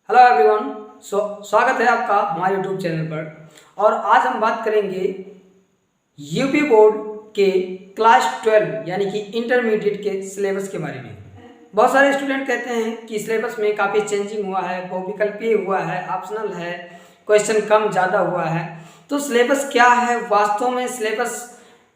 Hello everyone. स्वागत है आपका हमारे यूट्यूब चैनल पर। और आज हम बात करेंगे यूपी बोर्ड के क्लास 12 यानी कि इंटरमीडिएट के सिलेबस के बारे में। बहुत सारे स्टूडेंट कहते हैं कि सिलेबस में काफ़ी चेंजिंग हुआ है, बहुविकल्पीय हुआ है, ऑप्शनल है, क्वेश्चन कम ज़्यादा हुआ है। तो सिलेबस क्या है, वास्तव में सिलेबस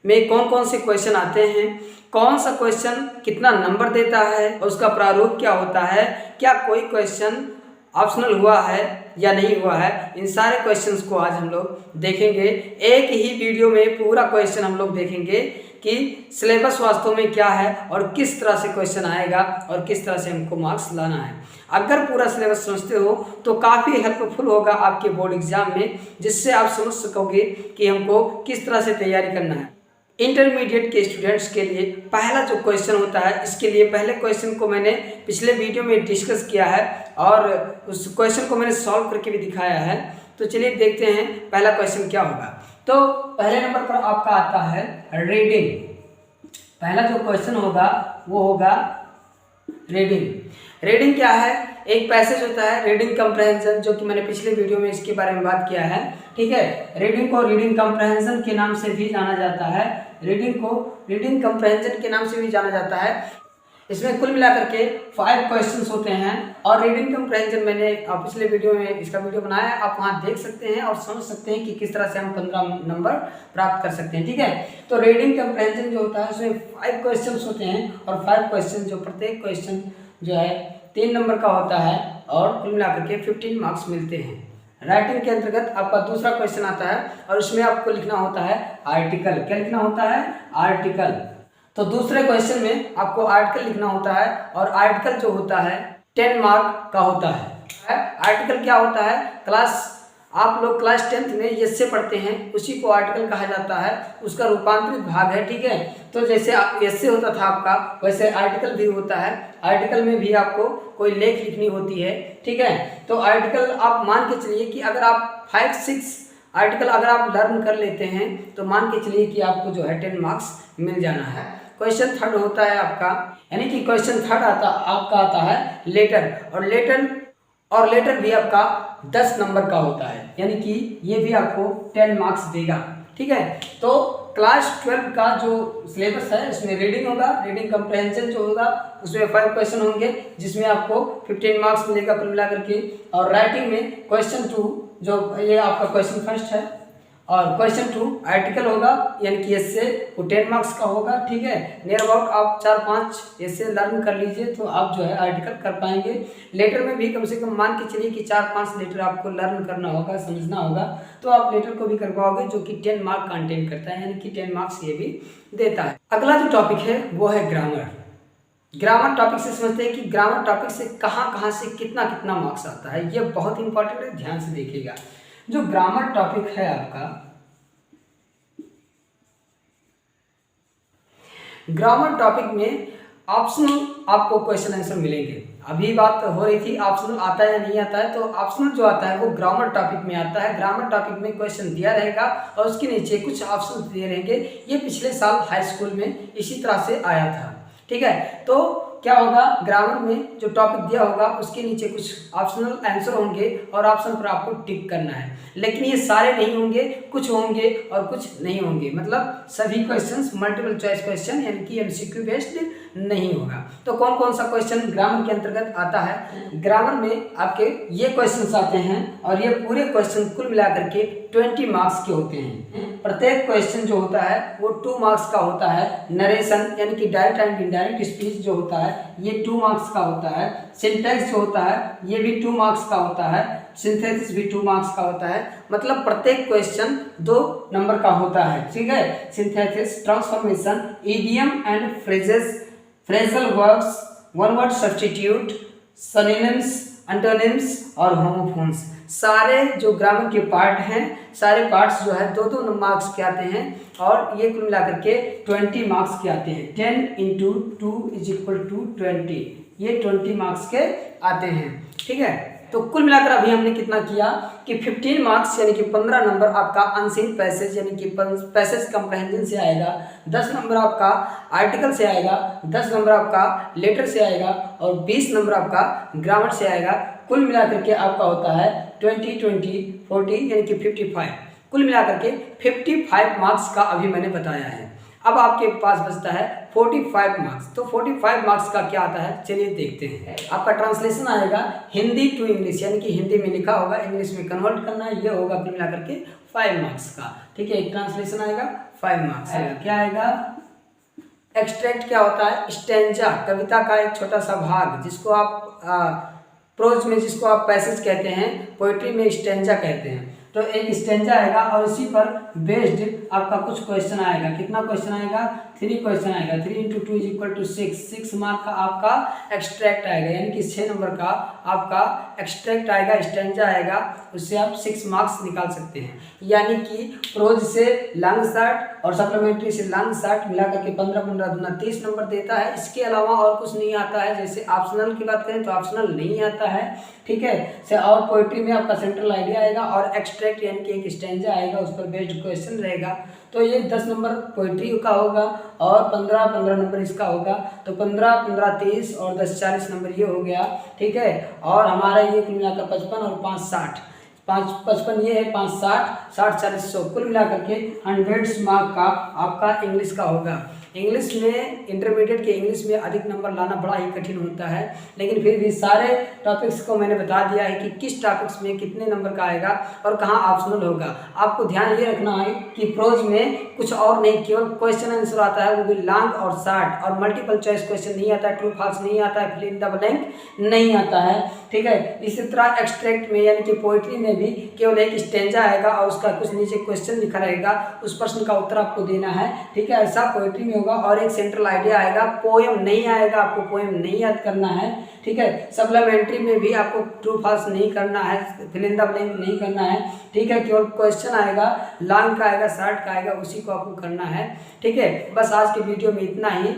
में कौन कौन से क्वेश्चन आते हैं, कौन सा क्वेश्चन कितना नंबर देता है और उसका प्रारूप क्या होता है, क्या कोई क्वेश्चन ऑप्शनल हुआ है या नहीं हुआ है, इन सारे क्वेश्चंस को आज हम लोग देखेंगे। एक ही वीडियो में पूरा क्वेश्चन हम लोग देखेंगे कि सिलेबस वास्तव में क्या है और किस तरह से क्वेश्चन आएगा और किस तरह से हमको मार्क्स लाना है। अगर पूरा सिलेबस समझते हो तो काफ़ी हेल्पफुल होगा आपके बोर्ड एग्जाम में, जिससे आप समझ सकोगे कि हमको किस तरह से तैयारी करना है। इंटरमीडिएट के स्टूडेंट्स के लिए पहला जो क्वेश्चन होता है, इसके लिए पहले क्वेश्चन को मैंने पिछले वीडियो में डिस्कस किया है और उस क्वेश्चन को मैंने सॉल्व करके भी दिखाया है। तो चलिए देखते हैं पहला क्वेश्चन क्या होगा। तो पहले नंबर पर आपका आता है रीडिंग। पहला जो क्वेश्चन होगा वो होगा रीडिंग। रीडिंग क्या है? एक पैसेज होता है रीडिंग कंप्रहेंशन, जो कि मैंने पिछले वीडियो में इसके बारे में बात किया है। ठीक है, रीडिंग को रीडिंग कंप्रहेंशन के नाम से भी जाना जाता है। रीडिंग को रीडिंग कंप्रहेंशन के नाम से भी जाना जाता है। इसमें कुल मिलाकर के 5 क्वेश्चंस होते हैं और रीडिंग कंप्रहेंशन मैंने पिछले वीडियो में इसका वीडियो बनाया है, आप वहाँ देख सकते हैं और समझ सकते हैं कि किस तरह से हम 15 नंबर प्राप्त कर सकते हैं। ठीक है, तो रीडिंग कंप्रहेंशन जो होता है उसमें 5 क्वेश्चंस होते हैं और 5 क्वेश्चन जो प्रत्येक क्वेश्चन जो है 3 नंबर का होता है और कुल मिलाकर के 15 मार्क्स मिलते हैं। राइटिंग के अंतर्गत आपका दूसरा क्वेश्चन आता है और उसमें आपको लिखना होता है आर्टिकल। क्या लिखना होता है? आर्टिकल। तो दूसरे क्वेश्चन में आपको आर्टिकल लिखना होता है और आर्टिकल जो होता है 10 मार्क का होता है। आर्टिकल क्या होता है? आप लोग क्लास 10th में एस्से पढ़ते हैं, उसी को आर्टिकल कहा जाता है, उसका रूपांतरित भाग है। ठीक है, तो जैसे एस्से होता था आपका, वैसे आर्टिकल भी होता है। आर्टिकल में भी आपको कोई लेख लिखनी होती है। ठीक है, तो आर्टिकल आप मान के चलिए कि अगर आप 5-6 आर्टिकल अगर आप लर्न कर लेते हैं तो मान के चलिए कि आपको जो है 10 मार्क्स मिल जाना है। क्वेश्चन थर्ड होता है आपका, यानी कि क्वेश्चन थर्ड आपका आता है लेटर। और लेटर भी आपका 10 नंबर का होता है, यानी कि ये भी आपको 10 मार्क्स देगा। ठीक है, तो क्लास 12 का जो सिलेबस है उसमें रीडिंग होगा, रीडिंग कंप्रहेंशन जो होगा उसमें 5 क्वेश्चन होंगे जिसमें आपको 15 मार्क्स मिलेगा कुल मिलाकर के। और राइटिंग में क्वेश्चन 2 जो ये आपका क्वेश्चन फर्स्ट है और क्वेश्चन 2 आर्टिकल होगा, यानी कि इससे वो 10 मार्क्स का होगा। ठीक है, नियर अबाउट आप 4-5 इससे लर्न कर लीजिए तो आप जो है आर्टिकल कर पाएंगे। लेटर में भी कम से कम मान के चलिए कि 4-5 लेटर आपको लर्न करना होगा, समझना होगा, तो आप लेटर को भी कर पाओगे, जो कि 10 मार्क कंटेन करता है, यानी कि 10 मार्क्स ये भी देता है। अगला जो टॉपिक है वो है ग्रामर। ग्रामर टॉपिक से समझते हैं कि ग्रामर टॉपिक से कहाँ से कितना कितना मार्क्स आता है। ये बहुत इंपॉर्टेंट है, ध्यान से देखिएगा। जो ग्रामर टॉपिक है आपका, ग्रामर टॉपिक में ऑप्शनल आपको क्वेश्चन आंसर मिलेंगे। अभी बात हो रही थी ऑप्शनल आता है या नहीं आता है, तो ऑप्शनल जो आता है वो ग्रामर टॉपिक में आता है। ग्रामर टॉपिक में क्वेश्चन दिया रहेगा और उसके नीचे कुछ ऑप्शन दिए रहेंगे। ये पिछले साल हाई स्कूल में इसी तरह से आया था। ठीक है, तो क्या होगा, ग्रामर में जो टॉपिक दिया होगा उसके नीचे कुछ ऑप्शनल आंसर होंगे और ऑप्शन पर आपको टिक करना है। लेकिन ये सारे नहीं होंगे, कुछ होंगे और कुछ नहीं होंगे, मतलब सभी क्वेश्चंस मल्टीपल चॉइस क्वेश्चन यानी कि एमसीक्यू बेस्ड नहीं होगा। तो कौन कौन सा क्वेश्चन ग्रामर के अंतर्गत आता है? ग्रामर में आपके ये क्वेश्चंस आते हैं और ये पूरे क्वेश्चन कुल मिलाकर के 20 मार्क्स के होते हैं। प्रत्येक क्वेश्चन जो होता है वो 2 मार्क्स का होता है। नरेशन यानी कि डायरेक्ट एंड इनडायरेक्ट स्पीच जो होता है ये 2 मार्क्स का होता है। सिंटैक्स जो होता है ये भी 2 मार्क्स का होता है। सिंथेसिस भी 2 मार्क्स का होता है। मतलब प्रत्येक क्वेश्चन 2 नंबर का होता है। ठीक है, synthesis, transformation, idiom and phrases, phrasal verbs, one word substitute, synonyms, antonyms और होमोफोन्स, सारे जो ग्रामर के पार्ट हैं, सारे पार्ट्स जो है 2-2 मार्क्स के आते हैं और ये कुल मिलाकर के 20 मार्क्स के आते हैं। 10 × 2 = 20, ये 20 मार्क्स के आते हैं। ठीक है, तो कुल मिलाकर अभी हमने कितना किया कि 15 मार्क्स यानी कि 15 नंबर आपका अनसीन पैसेज यानी कि पैसेज कंप्रहेंशन से आएगा, 10 नंबर आपका आर्टिकल से आएगा, 10 नंबर आपका लेटर से आएगा और 20 नंबर आपका ग्रामर से आएगा। कुल मिलाकर के आपका होता है 20, 20, 40 यानी कि 55। कुल मिलाकर के 55 मार्क्स का अभी मैंने बताया है। अब आपके पास बचता है 45 मार्क्स। तो 45 मार्क्स का क्या आता है, चलिए देखते हैं। आपका ट्रांसलेशन आएगा हिंदी टू इंग्लिश, यानी कि हिंदी में लिखा होगा, इंग्लिश में कन्वर्ट करना है। ये होगा कुल मिलाकर के 5 मार्क्स का। ठीक है, ट्रांसलेशन आएगा 5 मार्क्स आएगा। क्या आएगा? एक्सट्रैक्ट क्या होता है? स्टेंजा, कविता का एक छोटा सा भाग, जिसको आप प्रोज में जिसको आप पैसेज कहते हैं, पोइट्री में स्टेंजा कहते हैं। तो एक स्टेंजा आएगा और इसी पर बेस्ड आपका कुछ क्वेश्चन आएगा। कितना क्वेश्चन आएगा? 3 क्वेश्चन आएगा। 3 × 2 = 6। 6 मार्क का आपका एक्सट्रैक्ट आएगा, यानी कि 6 नंबर का आपका एक्सट्रैक्ट आएगा, स्टेंजा आएगा, उससे आप 6 मार्क्स निकाल सकते हैं। यानी कि प्रोज से लॉन्ग शॉर्ट और सप्लीमेंट्री से लॉन्ग शॉर्ट मिला करके 15 15 दूना 30 नंबर देता है। इसके अलावा और कुछ नहीं आता है। जैसे ऑप्शनल की बात करें तो ऑप्शनल नहीं आता है। ठीक है, और पोइट्री में आपका सेंट्रल आइडिया आएगा और एक्सट्रैक्ट यानी कि एक स्टेंजा आएगा, उस पर बेस्ड क्वेश्चन रहेगा। तो ये 10 नंबर पोइट्री का होगा और 15 15 नंबर इसका होगा। तो 15 15 30 और 10 40 नंबर ये हो गया। ठीक है, और हमारा ये कुल मिलाकर 55 और 5 60, 5 55 ये है, 5 60, 60 40 100, कुल मिलाकर के 100 मार्क का आपका इंग्लिश का होगा। इंग्लिश में इंटरमीडिएट के इंग्लिश में अधिक नंबर लाना बड़ा ही कठिन होता है, लेकिन फिर भी सारे टॉपिक्स को मैंने बता दिया है कि किस टॉपिक्स में कितने नंबर का आएगा और कहाँ ऑप्शनल होगा। आपको ध्यान ये रखना है कि प्रोज में कुछ और नहीं, केवल क्वेश्चन आंसर आता है, वो भी लॉन्ग और शॉर्ट, और मल्टीपल चॉइस क्वेश्चन नहीं आता है, ट्रू फॉल्स नहीं आता है, फिल इन द ब्लैंक नहीं आता है। ठीक है, इसी तरह एक्सट्रैक्ट में यानी कि पोइट्री में भी केवल एक स्टेंजा आएगा और उसका कुछ नीचे क्वेश्चन लिखा रहेगा, उस प्रश्न का उत्तर आपको देना है। ठीक है, ऐसा पोइट्री में होगा। और एक सेंट्रल आइडिया आएगा, पोएम नहीं आएगा, आपको पोएम नहीं याद करना है। ठीक है, सप्लीमेंट्री में भी आपको ट्रू फॉल्स नहीं करना है, फिल इन द ब्लैंक नहीं करना है। ठीक है, केवल क्वेश्चन आएगा, लॉन्ग का आएगा, शॉर्ट का आएगा, उसी को आपको करना है। ठीक है, बस आज के वीडियो में इतना ही।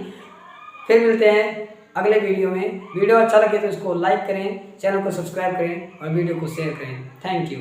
फिर मिलते हैं अगले वीडियो में। वीडियो अच्छा लगे तो इसको लाइक करें, चैनल को सब्सक्राइब करें और वीडियो को शेयर करें। Thank you.